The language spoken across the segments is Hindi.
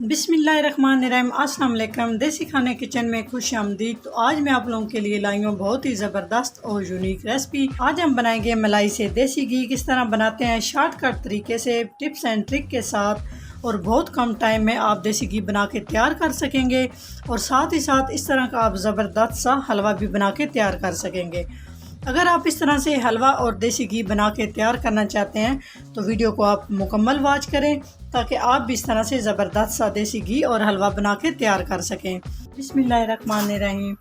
बिस्मिल्लाहिर्रहमानिर्रहीम। अस्सलाम वालेकुम। देसी खाने किचन में खुश आमदीद। तो आज मैं आप लोगों के लिए लाई हूँ बहुत ही ज़बरदस्त और यूनिक रेसिपी। आज हम बनाएंगे मलाई से देसी घी। किस तरह बनाते हैं शॉर्टकट तरीके से, टिप्स एंड ट्रिक के साथ, और बहुत कम टाइम में आप देसी घी बना के तैयार कर सकेंगे। और साथ ही साथ इस तरह का आप ज़बरदस्त सा हलवा भी बना के तैयार कर सकेंगे। अगर आप इस तरह से हलवा और देसी घी बना के तैयार करना चाहते हैं तो वीडियो को आप मुकम्मल वॉच करें ताकि आप भी इस तरह से ज़बरदस्त सा देसी घी और हलवा बना के तैयार कर सकें। बिस्मिल्लाहिर्रहमानिर्रहीम।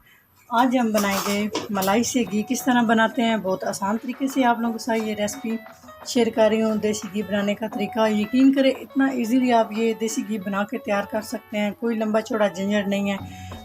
आज हम बनाएंगे मलाई से घी। किस तरह बनाते हैं, बहुत आसान तरीके से आप लोगों के साथ ये रेसिपी शेयर कर रही हूँ। देसी घी बनाने का तरीका यकीन करें इतना इजीली आप ये देसी घी बना के तैयार कर सकते हैं। कोई लंबा चौड़ा झंझट नहीं है।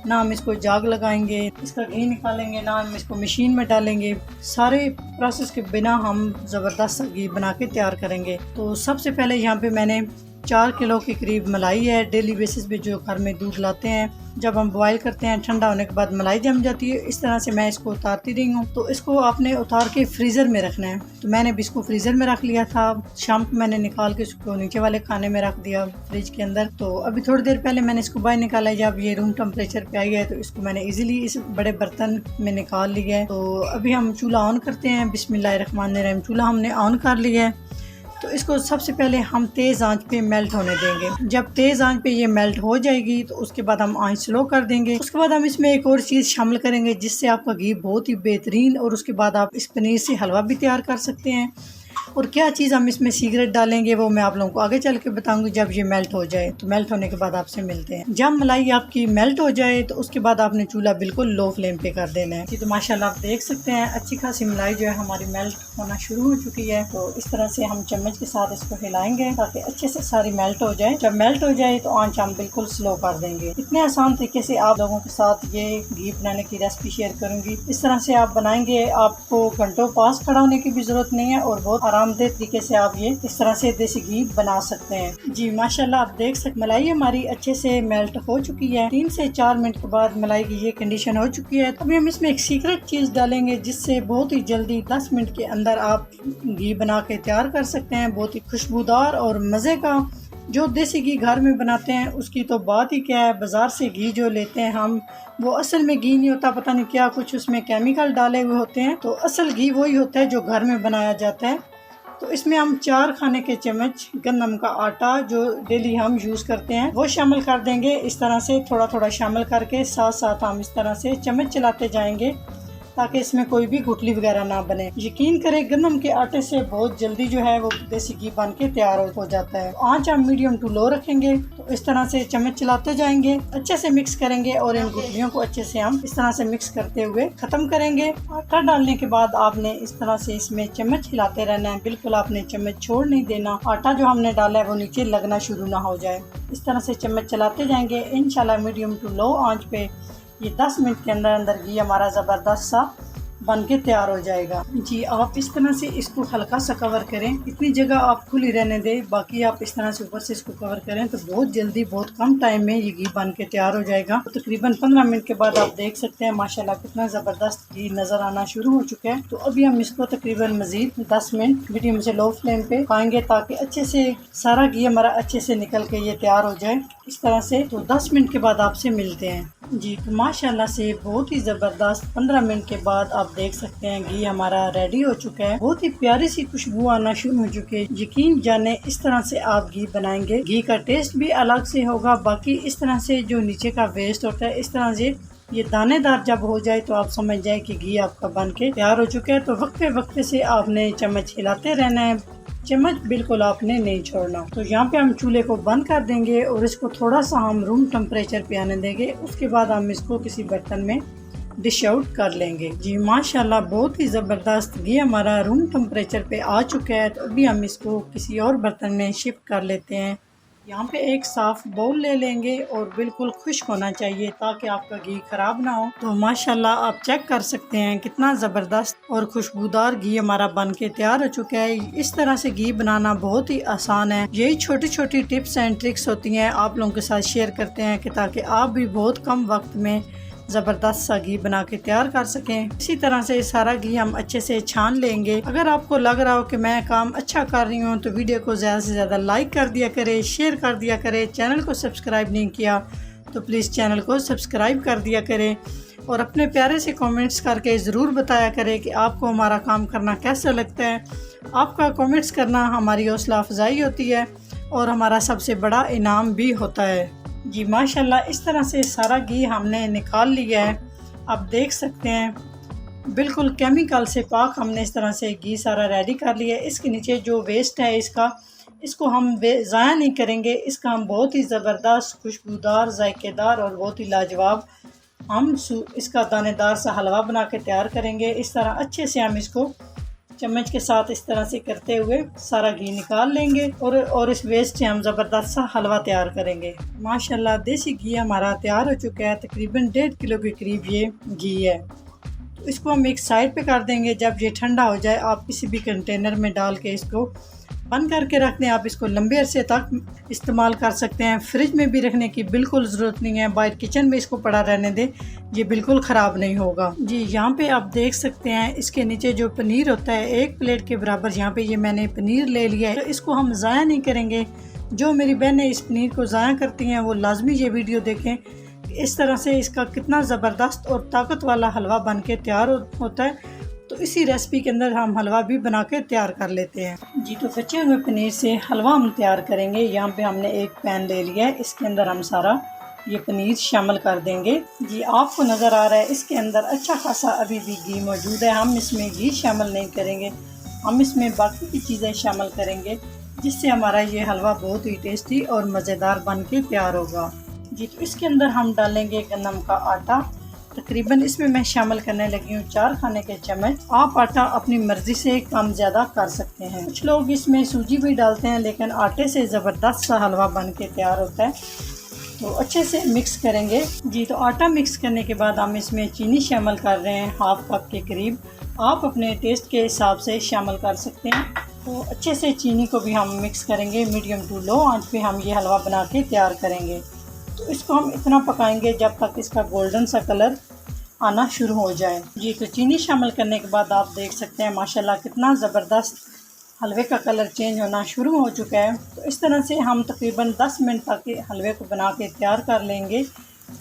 ना हम इसको जाग लगाएंगे, इसका घी निकालेंगे, ना हम इसको मशीन में डालेंगे। सारे प्रोसेस के बिना हम ज़बरदस्त घी बना के तैयार करेंगे। तो सबसे पहले यहाँ पे मैंने 4 किलो के करीब मलाई है। डेली बेसिस पे जो घर में दूध लाते हैं, जब हम बॉईल करते हैं ठंडा होने के बाद मलाई जम जाती है। इस तरह से मैं इसको उतारती रही हूँ। तो इसको आपने उतार के फ्रीज़र में रखना है। तो मैंने भी इसको फ्रीज़र में रख लिया था। शाम को मैंने निकाल के इसको नीचे वाले खाने में रख दिया फ्रिज के अंदर। तो अभी थोड़ी देर पहले मैंने इसको बाहर निकाला है। जब ये रूम टेम्परेचर पे आई है तो इसको मैंने इजीली इस बड़े बर्तन में निकाल लिया है। तो अभी हम चूल्हा ऑन करते हैं। बिस्मिल्लाहिर्रहमानिर्रहीम। चूल्हा हमने ऑन कर लिया है। तो इसको सबसे पहले हम तेज़ आंच पे मेल्ट होने देंगे। जब तेज़ आंच पे ये मेल्ट हो जाएगी तो उसके बाद हम आंच स्लो कर देंगे। उसके बाद हम इसमें एक और चीज़ शामिल करेंगे जिससे आपका घी बहुत ही बेहतरीन, और उसके बाद आप इस पनीर से हलवा भी तैयार कर सकते हैं। और क्या चीज़ हम इसमें सीक्रेट डालेंगे वो मैं आप लोगों को आगे चल के बताऊंगी जब ये मेल्ट हो जाए। तो मेल्ट होने के बाद आपसे मिलते हैं। जब मलाई आपकी मेल्ट हो जाए तो उसके बाद आपने चूल्हा बिल्कुल लो फ्लेम पे कर देना है। तो माशाल्लाह आप देख सकते हैं अच्छी खासी मलाई जो है हमारी मेल्ट होना शुरू हो चुकी है। तो इस तरह से हम चम्मच के साथ इसको हिलाएंगे ताकि अच्छे से सारी मेल्ट हो जाए। जब मेल्ट हो जाए तो आंच हम बिल्कुल स्लो कर देंगे। इतने आसान तरीके से आप लोगों के साथ ये घी बनाने की रेसिपी शेयर करूंगी। इस तरह से आप बनाएंगे, आपको घंटों पास खड़ा होने की भी जरूरत नहीं है और बहुत आरामदेह तरीके से आप ये इस तरह से देसी घी बना सकते हैं। जी माशाल्लाह आप देख सकते मलाई हमारी अच्छे से मेल्ट हो चुकी है। 3 से 4 मिनट के बाद मलाई की ये कंडीशन हो चुकी है। अभी हम इसमें एक सीक्रेट चीज डालेंगे जिससे बहुत ही जल्दी 10 मिनट के अंदर आप घी बना के तैयार कर सकते हैं। बहुत ही खुशबूदार और मजे का जो देसी घी घर में बनाते हैं उसकी तो बात ही क्या है। बाजार से घी जो लेते हैं हम, वो असल में घी नहीं होता, पता नहीं क्या कुछ उसमें केमिकल डाले हुए होते हैं। तो असल घी वही होता है जो घर में बनाया जाता है। तो इसमें हम 4 खाने के चम्मच गंदम का आटा जो डेली हम यूज़ करते हैं वो शामिल कर देंगे। इस तरह से थोड़ा थोड़ा शामिल करके साथ साथ हम इस तरह से चम्मच चलाते जाएंगे ताकि इसमें कोई भी गुठली वगैरह ना बने। यकीन करें गंदम के आटे से बहुत जल्दी जो है वो देसी घी बन के तैयार हो जाता है। आंच हम मीडियम टू लो रखेंगे। तो इस तरह से चम्मच चलाते जाएंगे, अच्छे से मिक्स करेंगे और इन गुठलियों को अच्छे से हम इस तरह से मिक्स करते हुए खत्म करेंगे। आटा डालने के बाद आपने इस तरह से इसमें चम्मच हिलाते रहना है। बिल्कुल आपने चम्मच छोड़ नहीं देना। आटा जो हमने डाला है वो नीचे लगना शुरू ना हो जाए। इस तरह से चम्मच चलाते जाएंगे। इंशाल्लाह मीडियम टू लो आंच पे ये 10 मिनट के अंदर अंदर घी हमारा ज़बरदस्त सा बन के तैयार हो जाएगा। जी आप इस तरह से इसको हल्का सा कवर करें। इतनी जगह आप खुली रहने दें, बाकी आप इस तरह से ऊपर से इसको कवर करें तो बहुत जल्दी बहुत कम टाइम में ये घी बन के तैयार हो जाएगा। तो तकरीबन 15 मिनट के बाद आप देख सकते हैं माशाल्लाह कितना ज़बरदस्त घी नज़र आना शुरू हो चुका है। तो अभी हम इसको तकरीबन मज़ीद 10 मिनट मीडियम से लो फ्लेम पे पकाएंगे ताकि अच्छे से सारा घी हमारा अच्छे से निकल के ये तैयार हो जाए इस तरह से। तो 10 मिनट के बाद आपसे मिलते हैं। जी तो माशाल्लाह से बहुत ही ज़बरदस्त 15 मिनट के बाद आप देख सकते हैं घी हमारा रेडी हो चुका है। बहुत ही प्यारी सी खुशबू आना शुरू हो चुकी है। यकीन जाने इस तरह से आप घी बनाएंगे, घी का टेस्ट भी अलग से होगा। बाकी इस तरह से जो नीचे का वेस्ट होता है इस तरह से ये दानेदार जब हो जाए तो आप समझ जाए कि घी आपका बन के तैयार हो चुका है। तो वक्फे से आपने चम्मच हिलाते रहना है, चम्मच बिल्कुल आपने नहीं छोड़ना। तो यहाँ पे हम चूल्हे को बंद कर देंगे और इसको थोड़ा सा हम रूम टेम्परेचर पे आने देंगे। उसके बाद हम इसको किसी बर्तन में डिश आउट कर लेंगे। जी माशाल्लाह बहुत ही ज़बरदस्त घी हमारा रूम टेम्परेचर पे आ चुका है। तो अभी हम इसको किसी और बर्तन में शिफ्ट कर लेते हैं। यहाँ पे एक साफ़ बाउल ले लेंगे और बिल्कुल खुश्क होना चाहिए ताकि आपका घी ख़राब ना हो। तो माशाल्लाह आप चेक कर सकते हैं कितना ज़बरदस्त और खुशबूदार घी हमारा बन के तैयार हो चुका है। इस तरह से घी बनाना बहुत ही आसान है। यही छोटी छोटी टिप्स एंड ट्रिक्स होती हैं आप लोगों के साथ शेयर करते हैं कि ताकि आप भी बहुत कम वक्त में ज़बरदस्त सा घी बना के तैयार कर सकें। इसी तरह से सारा घी हम अच्छे से छान लेंगे। अगर आपको लग रहा हो कि मैं काम अच्छा कर रही हूँ तो वीडियो को ज़्यादा से ज़्यादा लाइक कर दिया करें, शेयर कर दिया करें। चैनल को सब्सक्राइब नहीं किया तो प्लीज़ चैनल को सब्सक्राइब कर दिया करें और अपने प्यारे से कमेंट्स करके ज़रूर बताया करें कि आपको हमारा काम करना कैसा लगता है। आपका कमेंट्स करना हमारी हौसला अफजाई होती है और हमारा सबसे बड़ा इनाम भी होता है। जी माशाल्लाह, इस तरह से सारा घी हमने निकाल लिया है। आप देख सकते हैं बिल्कुल केमिकल से पाक हमने इस तरह से घी सारा रेडी कर लिया है। इसके नीचे जो वेस्ट है इसको हम ज़ाया नहीं करेंगे। इसका हम बहुत ही ज़बरदस्त, खुशबूदार, जायकेदार और बहुत ही लाजवाब हम इसका दानेदार सा हलवा बना के तैयार करेंगे। इस तरह अच्छे से हम इसको चम्मच के साथ इस तरह से करते हुए सारा घी निकाल लेंगे और इस वेस्ट से हम ज़बरदस्त सा हलवा तैयार करेंगे। माशाल्लाह देसी घी हमारा तैयार हो चुका है। तकरीबन 1.5 किलो के करीब ये घी है। तो इसको हम एक साइड पे कर देंगे। जब ये ठंडा हो जाए आप किसी भी कंटेनर में डाल के इसको बंद करके रख दें। आप इसको लंबे अरसे तक इस्तेमाल कर सकते हैं। फ्रिज में भी रखने की बिल्कुल ज़रूरत नहीं है। बाहर किचन में इसको पड़ा रहने दें, ये बिल्कुल ख़राब नहीं होगा। जी यहाँ पे आप देख सकते हैं इसके नीचे जो पनीर होता है 1 प्लेट के बराबर यहाँ पे ये मैंने पनीर ले लिया है। तो इसको हम ज़ाया नहीं करेंगे। जो मेरी बहनें इस पनीर को ज़ाया करती हैं वो लाजमी ये वीडियो देखें। इस तरह से इसका कितना ज़बरदस्त और ताकत वाला हलवा बन के तैयार होता है। तो इसी रेसिपी के अंदर हम हलवा भी बना के तैयार कर लेते हैं। जी तो बचे हुए पनीर से हलवा हम तैयार करेंगे। यहाँ पे हमने एक पैन ले लिया है। इसके अंदर हम सारा ये पनीर शामिल कर देंगे। जी आपको नज़र आ रहा है इसके अंदर अच्छा खासा अभी भी घी मौजूद है। हम इसमें घी शामिल नहीं करेंगे, हम इसमें बाकी की चीज़ें शामिल करेंगे जिससे हमारा ये हलवा बहुत ही टेस्टी और मज़ेदार बन के तैयार होगा। जी तो इसके अंदर हम डालेंगे गंदम का आटा। तकरीबन इसमें मैं शामिल करने लगी हूँ 4 खाने के चम्मच। आप आटा अपनी मर्ज़ी से कम ज़्यादा कर सकते हैं। कुछ लोग इसमें सूजी भी डालते हैं, लेकिन आटे से ज़बरदस्त सा हलवा बन के तैयार होता है। तो अच्छे से मिक्स करेंगे। जी तो आटा मिक्स करने के बाद हम इसमें चीनी शामिल कर रहे हैं 1/2 कप के करीब। आप अपने टेस्ट के हिसाब से शामिल कर सकते हैं। तो अच्छे से चीनी को भी हम मिक्स करेंगे। मीडियम टू लो आंच पे हम ये हलवा बना के तैयार करेंगे। तो इसको हम इतना पकाएंगे जब तक इसका गोल्डन सा कलर आना शुरू हो जाए। जी तो चीनी शामिल करने के बाद आप देख सकते हैं माशाल्लाह कितना ज़बरदस्त हलवे का कलर चेंज होना शुरू हो चुका है। तो इस तरह से हम तकरीबन 10 मिनट तक हलवे को बना के तैयार कर लेंगे।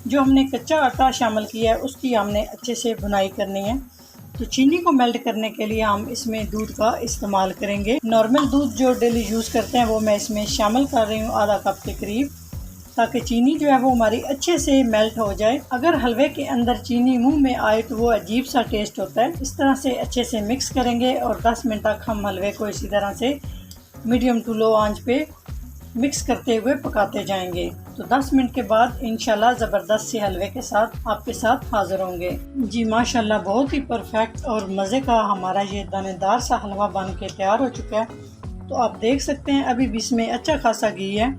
जो हमने कच्चा आटा शामिल किया है उसकी हमने अच्छे से भुनाई करनी है। तो चीनी को मेल्ट करने के लिए हम इसमें दूध का इस्तेमाल करेंगे। नॉर्मल दूध जो डेली यूज़ करते हैं वो मैं इसमें शामिल कर रही हूँ 1/2 कप के करीब, ताकि चीनी जो है वो हमारी अच्छे से मेल्ट हो जाए। अगर हलवे के अंदर चीनी मुंह में आए तो वो अजीब सा टेस्ट होता है। इस तरह से अच्छे से मिक्स करेंगे और 10 मिनट तक हम हलवे को इसी तरह से मीडियम टू लो आंच पे मिक्स करते हुए पकाते जाएंगे। तो 10 मिनट के बाद इंशाल्लाह ज़बरदस्त से हलवे के साथ आपके साथ हाज़िर होंगे। जी माशाल्लाह बहुत ही परफेक्ट और मज़े का हमारा ये दानेदार सा हलवा बन के तैयार हो चुका है। तो आप देख सकते हैं अभी भी इसमें अच्छा खासा घी है।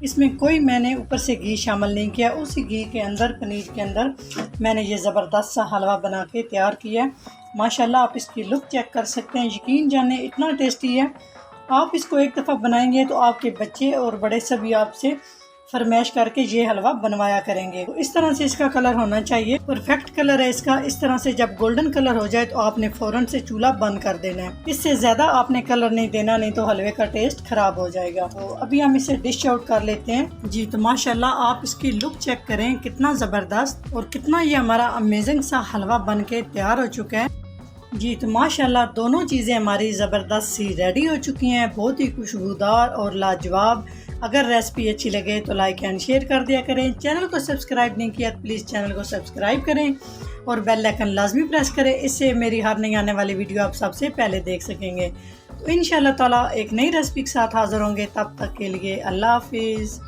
इसमें कोई मैंने ऊपर से घी शामिल नहीं किया। उसी घी के अंदर, पनीर के अंदर मैंने ये ज़बरदस्त सा हलवा बना के तैयार किया है। माशाल्लाह आप इसकी लुक चेक कर सकते हैं। यकीन जाने इतना टेस्टी है। आप इसको एक दफ़ा बनाएंगे तो आपके बच्चे और बड़े सभी आपसे फरमाइश करके ये हलवा बनवाया करेंगे। तो इस तरह से इसका कलर होना चाहिए, परफेक्ट कलर है इसका। इस तरह से जब गोल्डन कलर हो जाए तो आपने फ़ौरन से चूल्हा बंद कर देना है। इससे ज़्यादा आपने कलर नहीं देना, नहीं तो हलवे का टेस्ट ख़राब हो जाएगा। तो अभी हम इसे डिश आउट कर लेते हैं। जी तो माशाल्लाह आप इसकी लुक चेक करें, कितना ज़बरदस्त और कितना ये हमारा अमेजिंग सा हलवा बन के तैयार हो चुका है। जी तो माशाल्लाह दोनों चीज़ें हमारी ज़बरदस्त सी रेडी हो चुकी हैं, बहुत ही खुशबूदार और लाजवाब। अगर रेसिपी अच्छी लगे तो लाइक एंड शेयर कर दिया करें। चैनल को सब्सक्राइब नहीं किया तो प्लीज़ चैनल को सब्सक्राइब करें और बेल आइकन लाजमी प्रेस करें। इससे मेरी हर नई आने वाली वीडियो आप सबसे पहले देख सकेंगे। तो इंशाल्लाह ताला एक नई रेसिपी के साथ हाज़िर होंगे। तब तक के लिए अल्लाह हाफिज़।